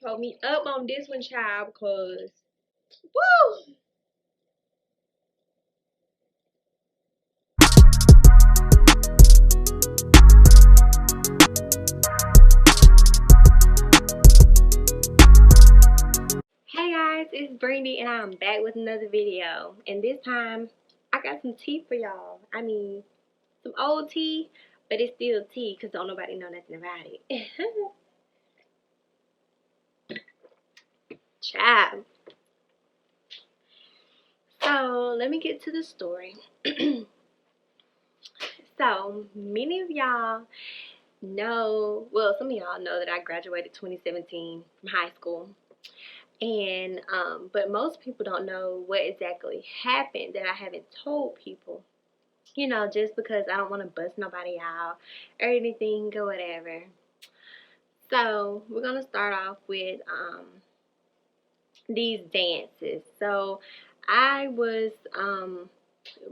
Hold me up on this one, child, because woo! Hey guys, it's Brandy and I'm back with another video. And this time I got some tea for y'all. I mean, some old tea, but it's still tea because don't nobody know nothing about it. Child. So let me get to the story. So many of y'all know, well, some of y'all know that I graduated 2017 from high school. And but most people don't know what exactly happened that I haven't told people. Just because I don't want to bust nobody out or anything or whatever. So we're gonna start off with these dances. So I was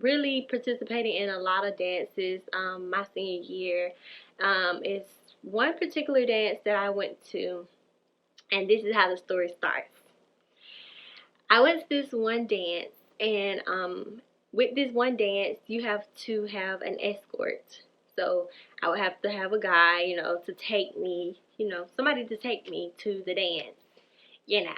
really participating in a lot of dances my senior year. It's one particular dance that I went to, and this is how the story starts. I went to this one dance, and with this one dance, you have to have an escort. So I would have to have a guy, to take me, somebody to take me to the dance, you know.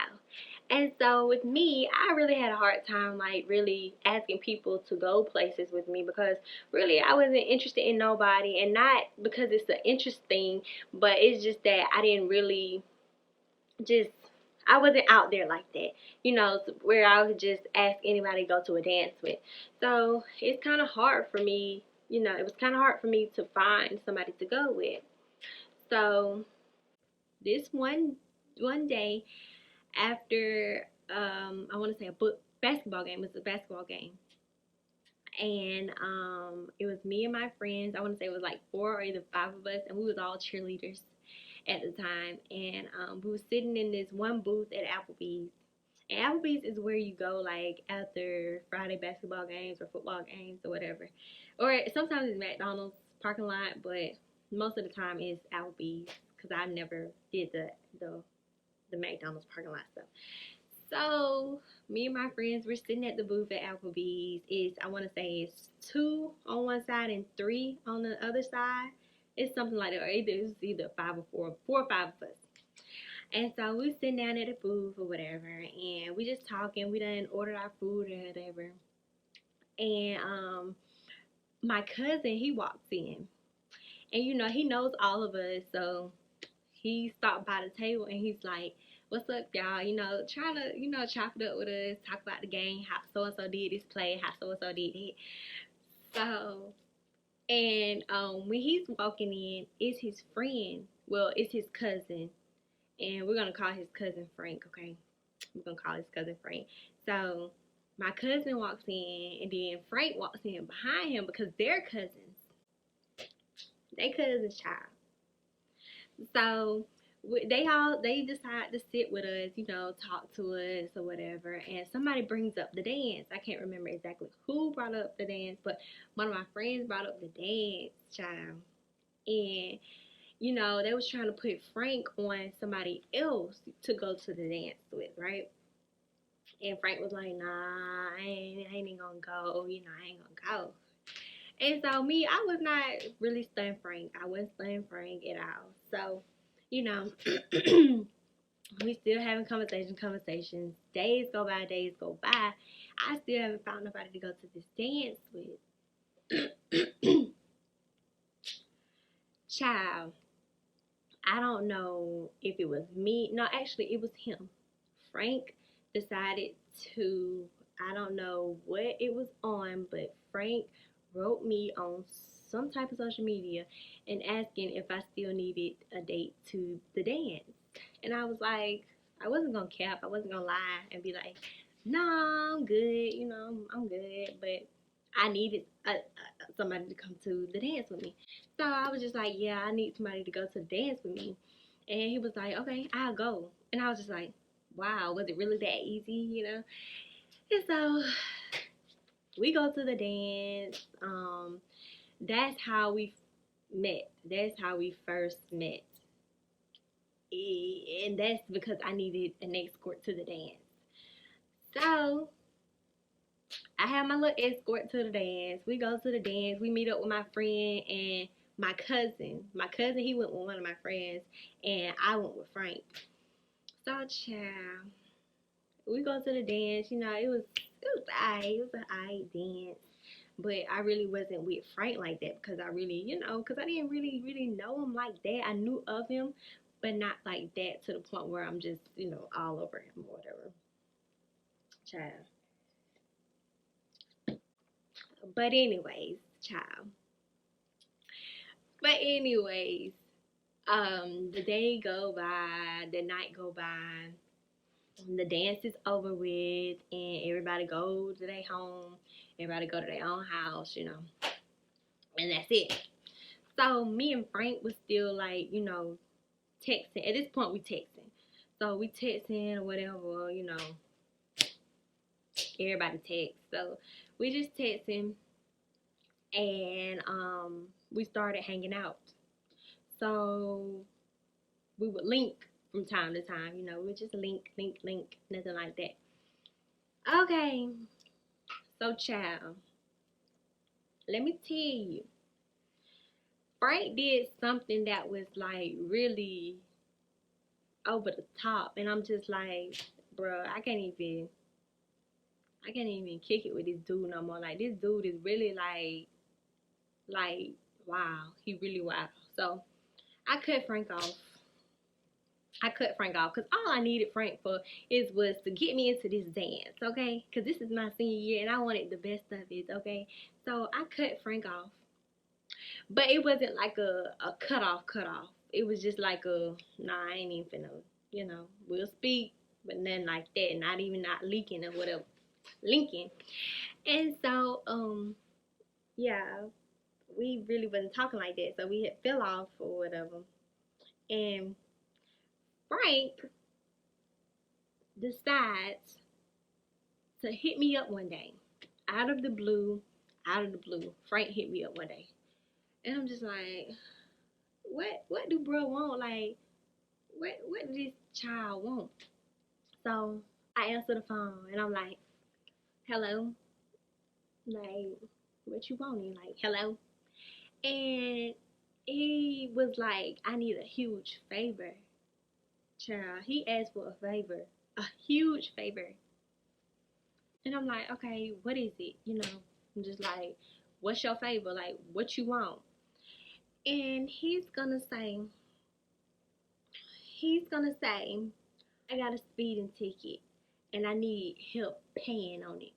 And so with me, I really had a hard time, like, really asking people to go places with me because really I wasn't interested in nobody, and not because it's an interest thing, but it's just that I didn't really just I wasn't out there like that, where I would just ask anybody to go to a dance with. So it's kind of hard for me, it was kind of hard for me to find somebody to go with. So this one day after I want to say a basketball game, it was a basketball game, and it was me and my friends. I want to say it was like four or either five of us, and we was all cheerleaders at the time, and we were sitting in this one booth at Applebee's. And Applebee's is where you go like after Friday basketball games or football games or whatever, or sometimes it's McDonald's parking lot, but most of the time it's Applebee's because I never did the McDonald's parking lot stuff. So me and my friends were sitting at the booth at Applebee's. I want to say it's two on one side and three on the other side. It's something like that. Or either five or four or five of us. And so we sitting down at the booth or whatever, and we just talking. We done ordered our food or whatever. And my cousin, he walks in, and he knows all of us, so he stopped by the table and he's like, "What's up, y'all? Trying to chop it up with us, talk about the game, how so and so did this play, how so and so did it." So, and when he's walking in, it's his friend. Well, it's his cousin, and we're gonna call his cousin Frank. Okay, we're gonna call his cousin Frank. So my cousin walks in, and then Frank walks in behind him because they're cousins. They cousins, child. So they decide to sit with us, talk to us or whatever. And somebody brings up the dance. I can't remember exactly who brought up the dance, but one of my friends brought up the dance, child. And they was trying to put Frank on somebody else to go to the dance with, right? And Frank was like, "Nah, I ain't gonna go. I ain't gonna go." And so me, I was not really studying Frank. I wasn't studying Frank at all. So, you know, we still having conversations. Days go by, days go by. I still haven't found nobody to go to this dance with. Child, I don't know if it was me. No, actually, it was him. Frank decided to, I don't know what it was on, but Frank wrote me on some type of social media and asking if I still needed a date to the dance. And I was like, I wasn't gonna cap, I wasn't gonna lie and be like, "No, I'm good, I'm good." But I needed somebody to come to the dance with me. So I was just like, "Yeah, I need somebody to go to the dance with me." And he was like, "Okay, I'll go." And I was just like, wow, was it really that easy? And so we go to the dance. That's how we met. That's how we first met. and that's because I needed an escort to the dance. So I have my little escort to the dance. We go to the dance. We meet up with my friend and my cousin. My cousin, he went with one of my friends, and I went with Frank. So, child, we go to the dance. You know, it was alright. It was an alright dance. But I really wasn't with Frank like that because I really, because I didn't really know him like that. I knew of him, but not like that to the point where I'm just, all over him or whatever. Child. But anyways, child. But anyways, the day go by, the night go by, the dance is over with, and everybody go to their home, everybody go to their own house, and that's it. So me and Frank was still like, texting. At this point, we texting. So we texting or whatever. Everybody text. So we just texting, and we started hanging out. So we would link from time to time. We would just link, nothing like that. Okay, so child, let me tell you, Frank did something that was like really over the top, and I'm just like, bro, I can't even kick it with this dude no more. Like this dude is really like wow, he really wow. So I cut Frank off. Because all I needed Frank for was to get me into this dance, okay? Because this is my senior year and I wanted the best of it, okay? So I cut Frank off, but it wasn't like a cut off. It was just like nah, I ain't even finna, we'll speak, but nothing like that. Not even not leaking or whatever, linking. And so yeah, we really wasn't talking like that. So we had fell off or whatever, and Frank decides to hit me up one day. Out of the blue, Frank hit me up one day. And I'm just like, what do bro want? Like, what does this child want? So I answer the phone and I'm like, hello? Like, what you want? And like, hello? And he was like, I need a huge favor. Child, he asked for a favor. A huge favor. And I'm like, okay, what is it? I'm just like, what's your favor? Like, what you want? And he's gonna say, I got a speeding ticket and I need help paying on it.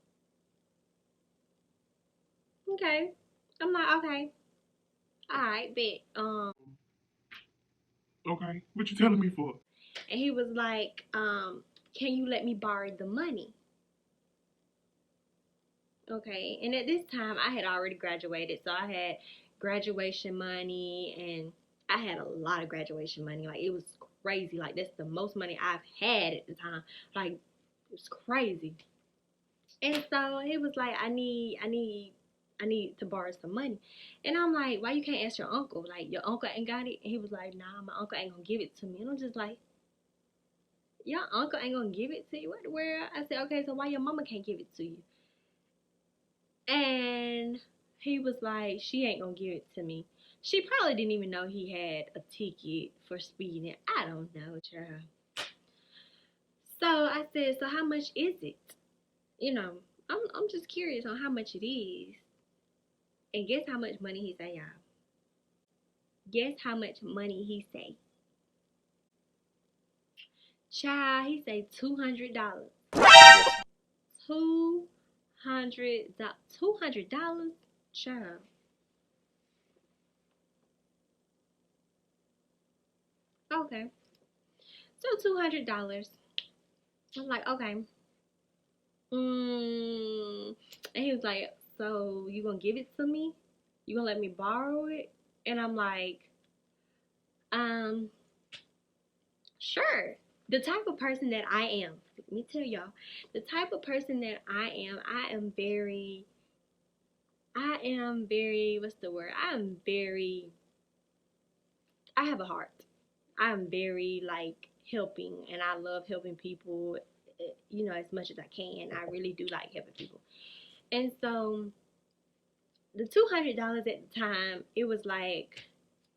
Okay. I'm like, okay, all right, bet. Okay, what you telling me for? And he was like, can you let me borrow the money? Okay. And at this time, I had already graduated, so I had graduation money, and I had a lot of graduation money. Like it was crazy. Like that's the most money I've had at the time. Like it was crazy. And so he was like, I need to borrow some money. And I'm like, why you can't ask your uncle? Like your uncle ain't got it. And he was like, nah, my uncle ain't gonna give it to me. And I'm just like, your uncle ain't gonna give it to you? What the world? I said, okay, so why your mama can't give it to you? And he was like, she ain't gonna give it to me. She probably didn't even know he had a ticket for speeding. I don't know, child. So I said, so how much is it? You know, I'm just curious on how much it is. And guess how much money he say, y'all? Guess how much money he say? Child, he say $200. $200. Child. Okay. So $200. I'm like, okay. And he was like, so you gonna give it to me? You gonna let me borrow it? And I'm like, um, sure. The type of person that I am, let me tell y'all, the type of person that I am very, what's the word? I have a heart. I'm very like helping, and I love helping people, as much as I can. I really do like helping people. And so the $200 at the time, it was like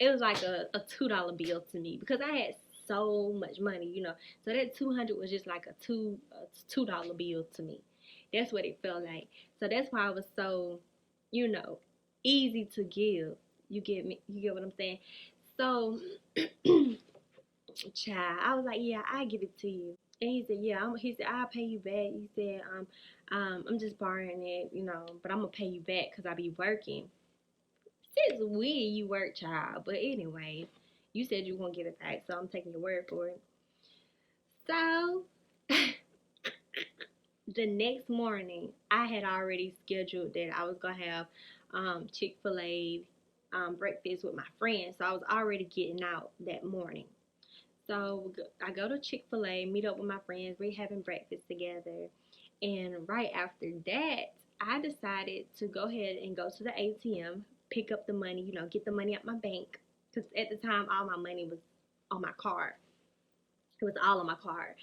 a $2 bill to me because I had so much money. So that 200 was just like a $2 bill to me. That's what it felt like. So that's why it was so, you know, easy to give. You get me? You get what I'm saying? So, child, I was like, yeah, I give it to you. And he said, yeah. He said, I'll pay you back. He said, I'm just borrowing it, but I'm gonna pay you back because I be working. Since when you work, child? But anyway, you said you were gonna give it back, so I'm taking your word for it. So the next morning, I had already scheduled that I was gonna have Chick-fil-A breakfast with my friends. So I was already getting out that morning. So I go to Chick-fil-A, meet up with my friends. We're having breakfast together. And right after that, I decided to go ahead and go to the ATM, pick up the money, get the money out my bank. Because at the time, all my money was on my card. It was all on my card.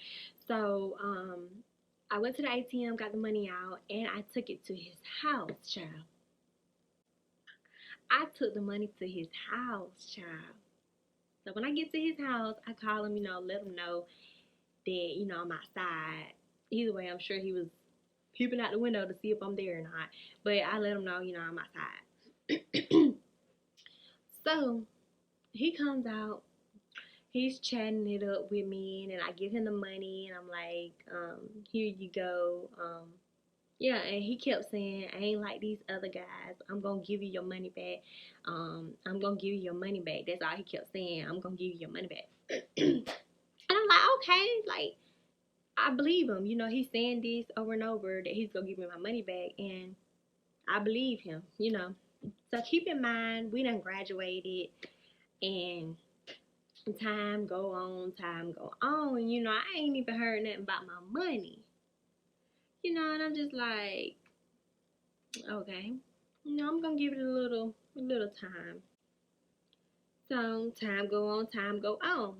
So I went to the ATM, got the money out, and I took it to his house, child. I took the money to his house, child. So when I get to his house, I call him, let him know that, I'm outside. Either way, I'm sure he was peeping out the window to see if I'm there or not. But I let him know, I'm outside. So he comes out. He's chatting it up with me, and then I give him the money, and I'm like, here you go. Yeah, and he kept saying, I ain't like these other guys. I'm going to give you your money back. I'm going to give you your money back. That's all he kept saying. I'm going to give you your money back. And I'm like, okay, like, I believe him. He's saying this over and over that he's going to give me my money back, and I believe him. So keep in mind, we done graduated, and time go on, time go on. I ain't even heard nothing about my money. And I'm just like, okay, I'm gonna give it a little time. So time go on, time go on.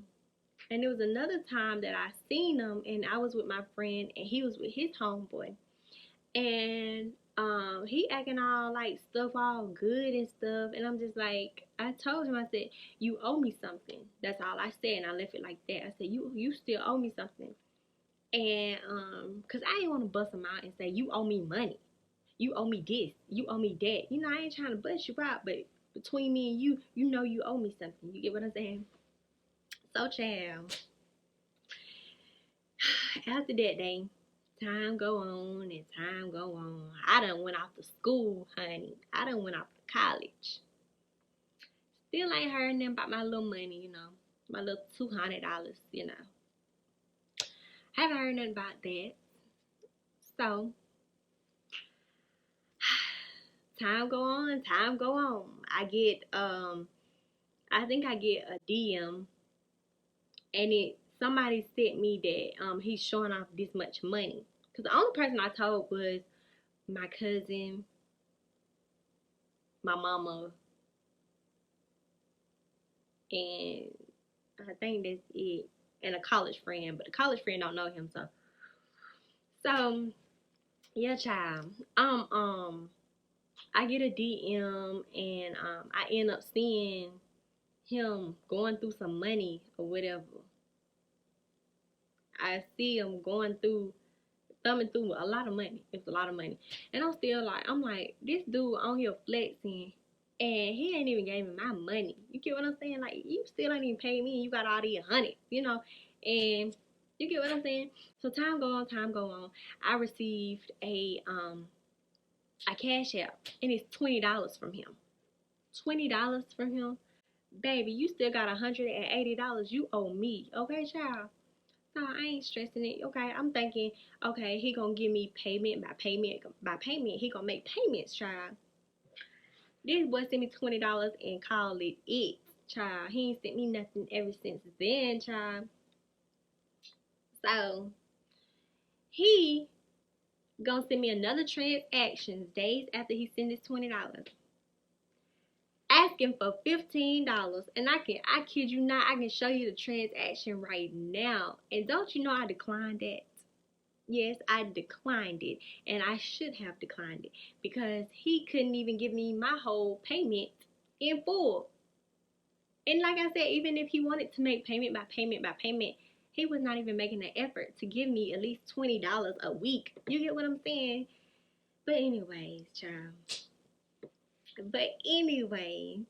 And there was another time that I seen him, and I was with my friend, and he was with his homeboy, and he acting all like stuff all good and stuff, and I'm just like, I told him, I said, you owe me something. That's all I said, and I left it like that. I said, you still owe me something. And cause I didn't want to bust him out and say, you owe me money, you owe me this, you owe me that. I ain't trying to bust you out, but between me and you, you owe me something. You get what I'm saying? So, child, after that day, time go on and time go on. I done went off to school, honey. I done went off to college. Still ain't heard nothing about my little money, my little $200, Haven't heard nothing about that. So, time go on, time go on. I think I get a DM, and somebody sent me that he's showing off this much money. Cause the only person I told was my cousin, my mama, and I think that's it. And a college friend, but the college friend don't know him, so yeah, child. I get a DM, and I end up seeing him going through some money or whatever. I see him thumbing through a lot of money. It's a lot of money. And I'm like, this dude on here flexing, and he ain't even gave me my money. You get what I'm saying? Like, you still ain't even paid me, and you got all these hundreds, and you get what I'm saying? So time go on, time go on. I received a cash app, and it's $20 from him. $20 from him. Baby, you still got $180 you owe me. Okay, child? No, I ain't stressing it. Okay, I'm thinking, okay, he gonna give me payment by payment by payment. He gonna make payments, child. This boy sent me $20 and called it, child. He ain't sent me nothing ever since then, child. So he gonna send me another transaction days after he sent this $20. asking for $15, and I kid you not, I can show you the transaction right now. And don't you know I declined that? Yes, I declined it, and I should have declined it because he couldn't even give me my whole payment in full. And like I said, even if he wanted to make payment by payment by payment, he was not even making an effort to give me at least $20 a week. You get what I'm saying? But anyways, child. But anyway,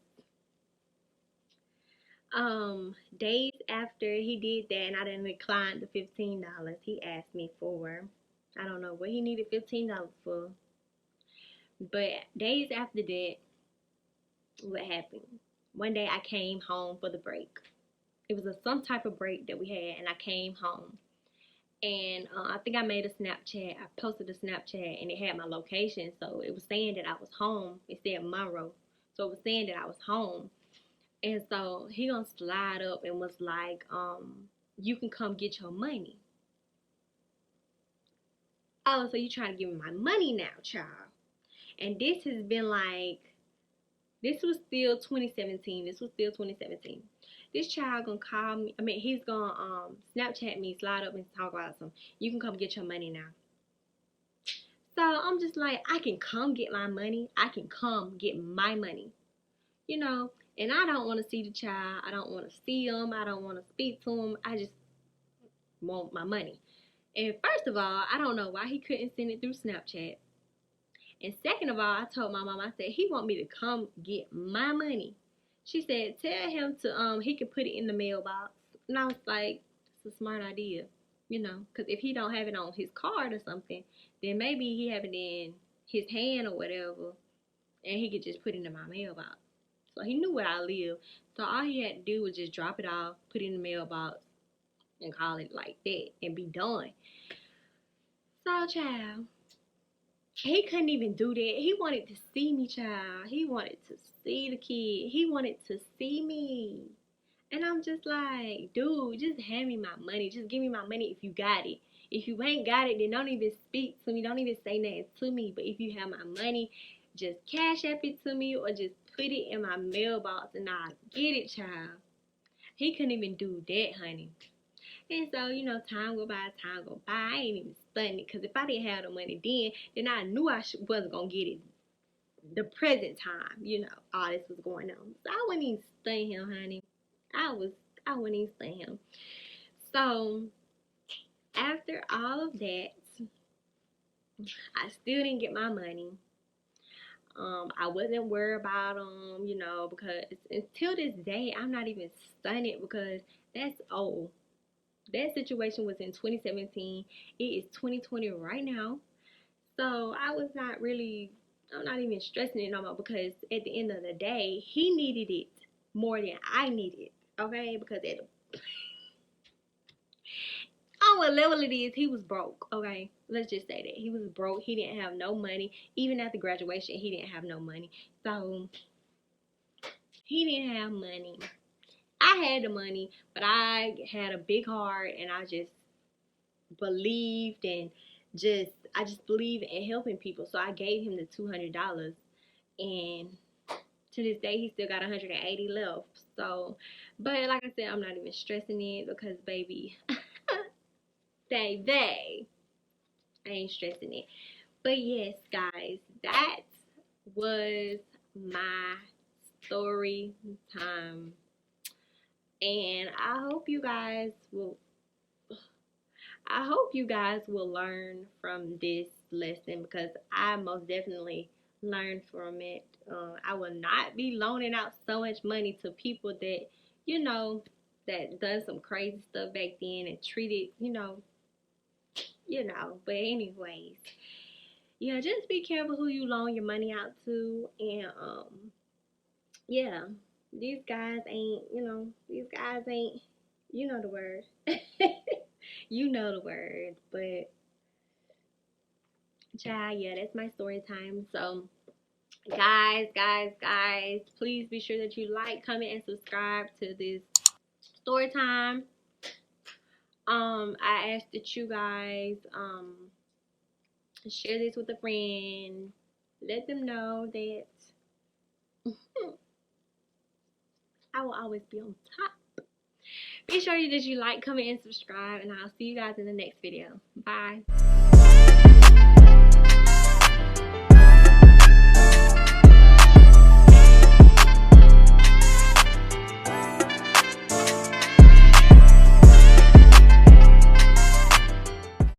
days after he did that and I didn't decline the $15, he asked me for, I don't know what he needed $15 for. But days after that, what happened? One day I came home for the break. It was some type of break that we had, and I came home. And I think I made a Snapchat. I posted a Snapchat, and it had my location, so it was saying that I was home. It said Monroe, so it was saying that I was home. And so he gonna slide up and was like, you can come get your money. Oh, so you trying to give me my money now, child? And this has been like, this was still 2017. This was still 2017. This child gonna call me. I mean, he's gonna Snapchat me, slide up and talk about some. You can come get your money now. So I'm just like, I can come get my money. I can come get my money. You know, and I don't want to see the child. I don't want to see him. I don't want to speak to him. I just want my money. And first of all, I don't know why he couldn't send it through Snapchat. And second of all, I told my mom, I said, he want me to come get my money. She said, tell him to, he can put it in the mailbox. And I was like, it's a smart idea, you know, because if he don't have it on his card or something, then maybe he have it in his hand or whatever, and he could just put it in my mailbox. So he knew where I live. So all he had to do was just drop it off, put it in the mailbox, and call it like that, and be done. So, child, he couldn't even do that. He wanted to see me, child. He wanted to see the kid. He wanted to see me. And I'm just like, dude, just hand me my money. Just give me my money if you got it. If you ain't got it, then don't even speak to me. Don't even say nothing to me. But if you have my money, just cash app it to me or just put it in my mailbox and I'll get it, child. He couldn't even do that, honey. And so, you know, time go by. I ain't even studying it. Because if I didn't have the money then I knew I wasn't going to get it the present time. You know, all this was going on. So I wouldn't even study him, honey. I wouldn't even study him. So, after all of that, I still didn't get my money. I wasn't worried about them, you know, because until this day, I'm not even studying because that's old. That situation was in 2017. It is 2020 right now. So I'm not even stressing it no more because at the end of the day, he needed it more than I needed it. Okay? Because on what level it is, he was broke. Okay? Let's just say that. He was broke. He didn't have no money. Even after graduation, he didn't have no money. So, he didn't have money. I had the money, but I had a big heart and I just believed and I just believe in helping people. So I gave him the $200 and to this day he still got 180 left. So, but like I said, I'm not even stressing it because baby, baby, I ain't stressing it. But yes, guys, that was my story time. And I hope you guys will learn from this lesson because I most definitely learned from it. I will not be loaning out so much money to people that, you know, that done some crazy stuff back then and treated, But anyways, yeah, just be careful who you loan your money out to, and yeah, these guys ain't, you know the word. You know the word, but child, yeah, that's my story time. So, guys, please be sure that you like, comment, and subscribe to this story time. I ask that you guys share this with a friend. Let them know that I will always be on top. Be sure that you like, comment, and subscribe, and I'll see you guys in the next video. Bye.